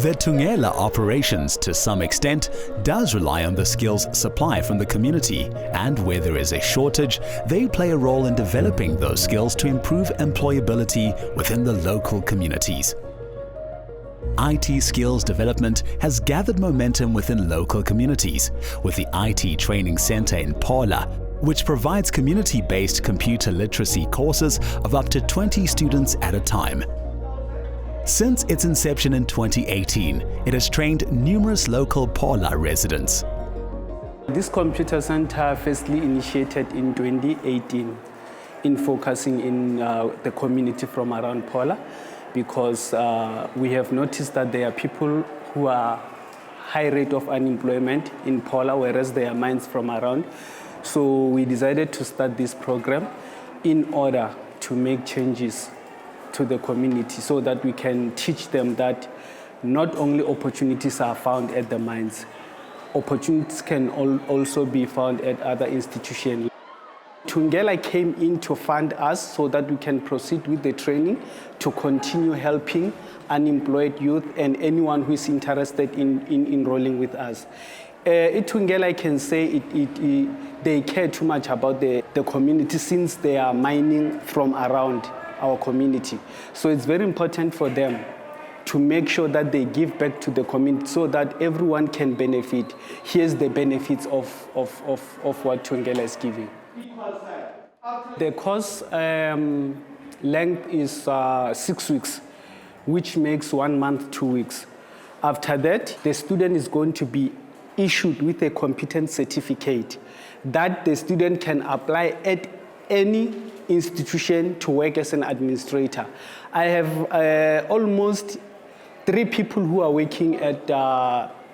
The Thungela operations, to some extent, does rely on the skills supply from the community, and where there is a shortage, they play a role in developing those skills to improve employability within the local communities. IT skills development has gathered momentum within local communities, with the IT Training Center in Paula, which provides community-based computer literacy courses of up to 20 students at a time. Since its inception in 2018, it has trained numerous local Paula residents. This computer center firstly initiated in 2018 in focusing in the community from around Paula, because we have noticed that there are people who are high rate of unemployment in Paula, whereas there are mines from around. So we decided to start this program in order to make changes to the community so that we can teach them that not only opportunities are found at the mines, opportunities can also be found at other institutions. Thungela came in to fund us so that we can proceed with the training to continue helping unemployed youth and anyone who is interested in enrolling with us. At Thungela, I can say they care too much about the community since they are mining from around our community. So it's very important for them to make sure that they give back to the community so that everyone can benefit. Here's the benefits of what Thungela is giving. The course length is 6 weeks, which makes 1 month, 2 weeks. After that, the student is going to be issued with a competence certificate that the student can apply at any institution to work as an administrator. I have almost 3 people who are working at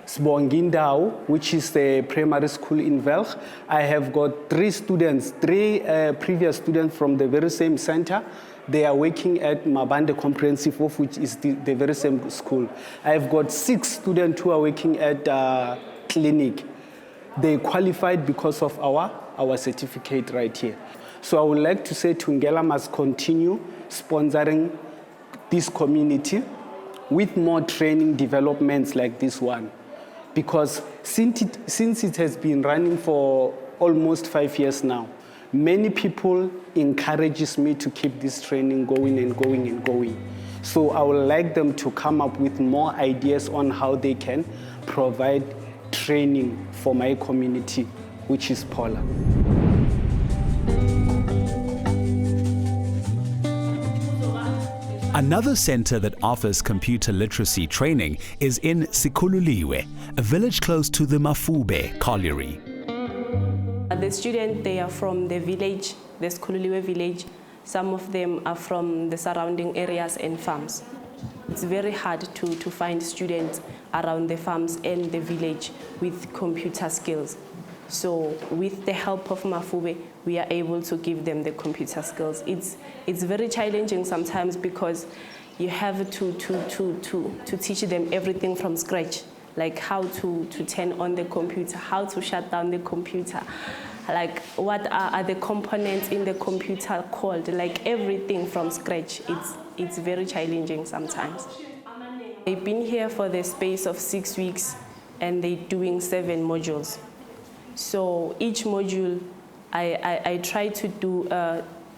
Sbongindao, which is the primary school in Velg. I have got 3 students, 3 previous students from the very same center. They are working at Mabande Comprehensive, which is the very same school. I have got 6 students who are working at clinic. They qualified because of our certificate right here. So I would like to say Thungela must continue sponsoring this community with more training developments like this one. Because since it has been running for almost 5 years now, many people encourages me to keep this training going and going and going. So I would like them to come up with more ideas on how they can provide training for my community, which is Paula. Another center that offers computer literacy training is in Sikhululiwe, a village close to the Mafube colliery. The students, they are from the village, the Sikhululiwe village. Some of them are from the surrounding areas and farms. It's very hard to find students around the farms and the village with computer skills. So with the help of Mafube, we are able to give them the computer skills. It's very challenging sometimes because you have to teach them everything from scratch, like how to turn on the computer, how to shut down the computer, like what are the components in the computer called, like everything from scratch. It's very challenging sometimes. They've been here for the space of 6 weeks and they're doing 7 modules. So each module, I try to do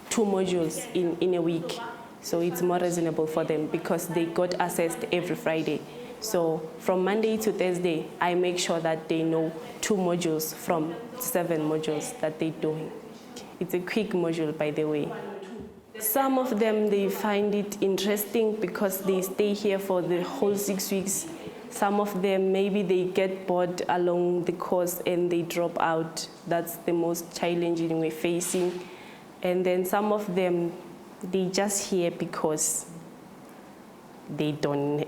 2 modules in a week. So it's more reasonable for them because they got assessed every Friday. So from Monday to Thursday, I make sure that they know 2 modules from 7 modules that they're doing. It's a quick module, by the way. Some of them, they find it interesting because they stay here for the whole 6 weeks. Some of them, maybe they get bored along the course and they drop out. That's the most challenging we're facing. And then some of them, they just here because they don't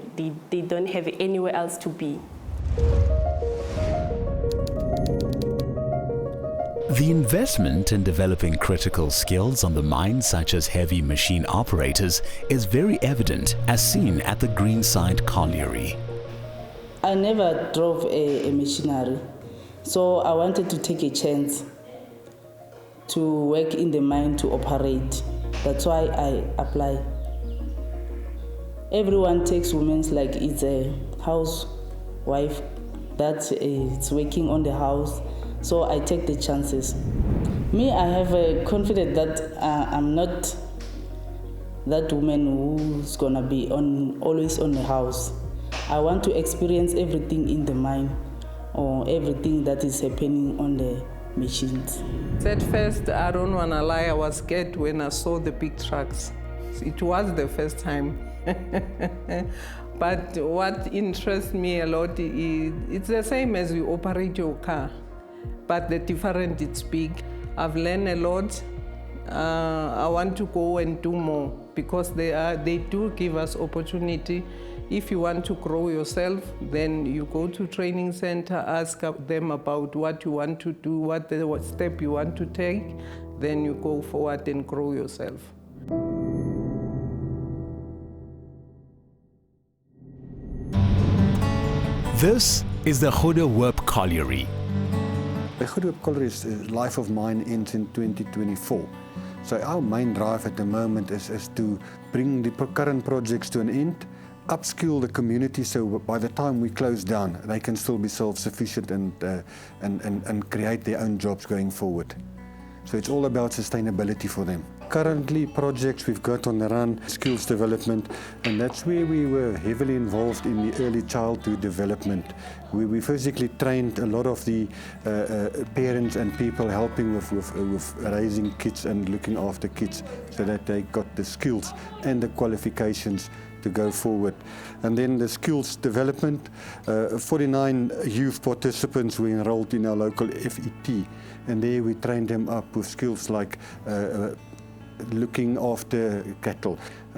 have anywhere else to be. The investment in developing critical skills on the mines, such as heavy machine operators, is very evident as seen at the Greenside colliery. I never drove a machinery, so I wanted to take a chance to work in the mine to operate. That's why I applied. Everyone takes women like it's a housewife that is working on the house, so I take the chances. Me, I have a confidence that I'm not that woman who's gonna be always on the house. I want to experience everything in the mine or everything that is happening on the machines. At first, I don't wanna lie, I was scared when I saw the big trucks. It was the first time. But what interests me a lot is it's the same as you operate your car, but the difference it's big. I've learned a lot. I want to go and do more because they do give us opportunity. If you want to grow yourself, then you go to training center, ask them about what you want to do, what step you want to take, then you go forward and grow yourself. This is the Goede Hoop Colliery. The Goede Hoop Colliery's life of mine ends in 2024. So our main drive at the moment is to bring the current projects to an end, upskill the community so by the time we close down, they can still be self-sufficient and create their own jobs going forward. So it's all about sustainability for them. Currently, projects we've got on the run, skills development, and that's where we were heavily involved in the early childhood development. We physically trained a lot of the parents and people helping with raising kids and looking after kids so that they got the skills and the qualifications to go forward. And then the skills development, 49 youth participants were enrolled in our local FET, and there we trained them up with skills like looking after cattle,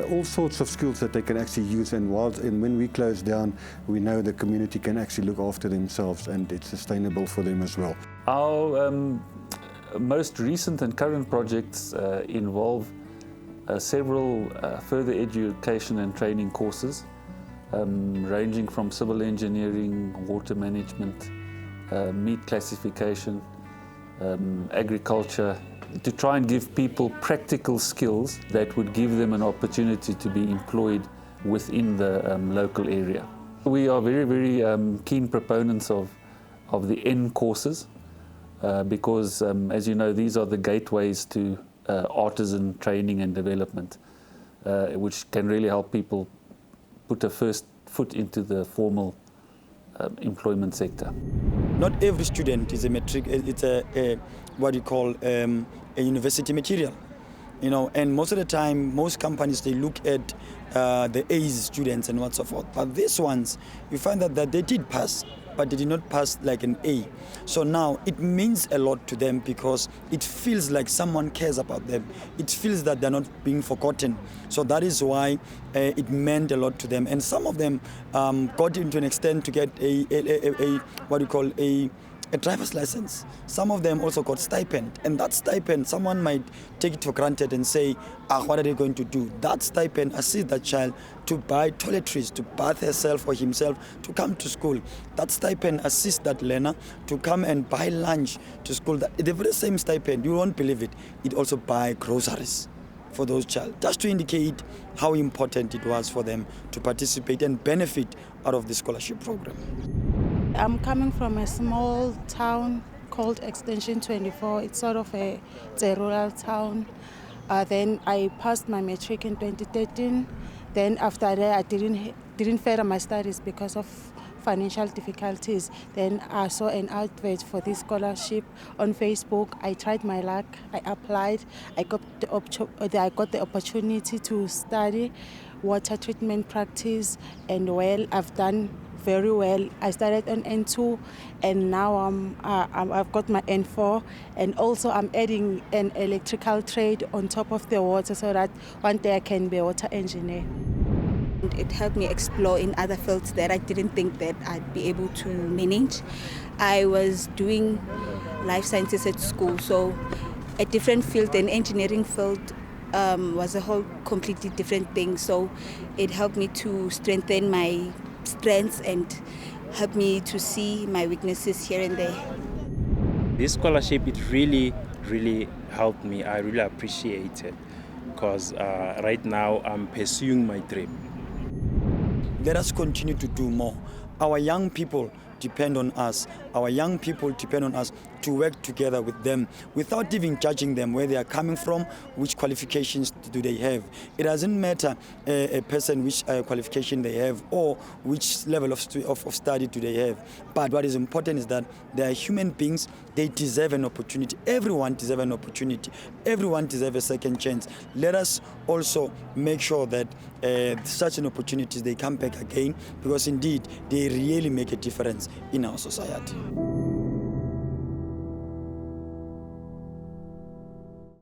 all sorts of skills that they can actually use, and when we close down, we know the community can actually look after themselves and it's sustainable for them as well. Our most recent and current projects involve several further education and training courses, ranging from civil engineering, water management, meat classification, agriculture, to try and give people practical skills that would give them an opportunity to be employed within the local area. We are very, very keen proponents of the N courses because, as you know, these are the gateways to artisan training and development, which can really help people put a first foot into the formal employment sector. Not every student is a matric. It's a what you call a university material, you know. And most of the time, most companies they look at the A's students and what so forth. But these ones, you find that they did pass, but they did not pass like an A. So now it means a lot to them because it feels like someone cares about them. It feels that they're not being forgotten. So that is why it meant a lot to them. And some of them got into an extent to get a what you call a driver's license. Some of them also got stipend, and that stipend, someone might take it for granted and say, what are they going to do? That stipend assists that child to buy toiletries, to bath herself or himself, to come to school. That stipend assists that learner to come and buy lunch to school. The very same stipend, you won't believe it, it also buy groceries for those child, just to indicate how important it was for them to participate and benefit out of the scholarship program. I'm coming from a small town called Extension 24. It's sort of it's a rural town. Then I passed my matric in 2013. Then after that, I didn't further my studies because of financial difficulties. Then I saw an advert for this scholarship on Facebook. I tried my luck. I applied. I got the opportunity to study water treatment practice, and well, I've done very well. I started on N2, and now I've got my N4, and also I'm adding an electrical trade on top of the water so that one day I can be a water engineer. It helped me explore in other fields that I didn't think that I'd be able to manage. I was doing life sciences at school, so a different field, an engineering field, was a whole completely different thing. So it helped me to strengthen my strengths and help me to see my weaknesses here and there. This scholarship, it really helped me. I really appreciate it because right now I'm pursuing my dream. let us continue to do more. Our young people depend on us. Our young people depend on us to work together with them without even judging them where they are coming from, which qualifications do they have. It doesn't matter a person which qualification they have or which level of study do they have. But what is important is that they are human beings. They deserve an opportunity. Everyone deserves an opportunity. Everyone deserves a second chance. Let us also make sure that such an opportunity, they come back again, because indeed they really make a difference in our society.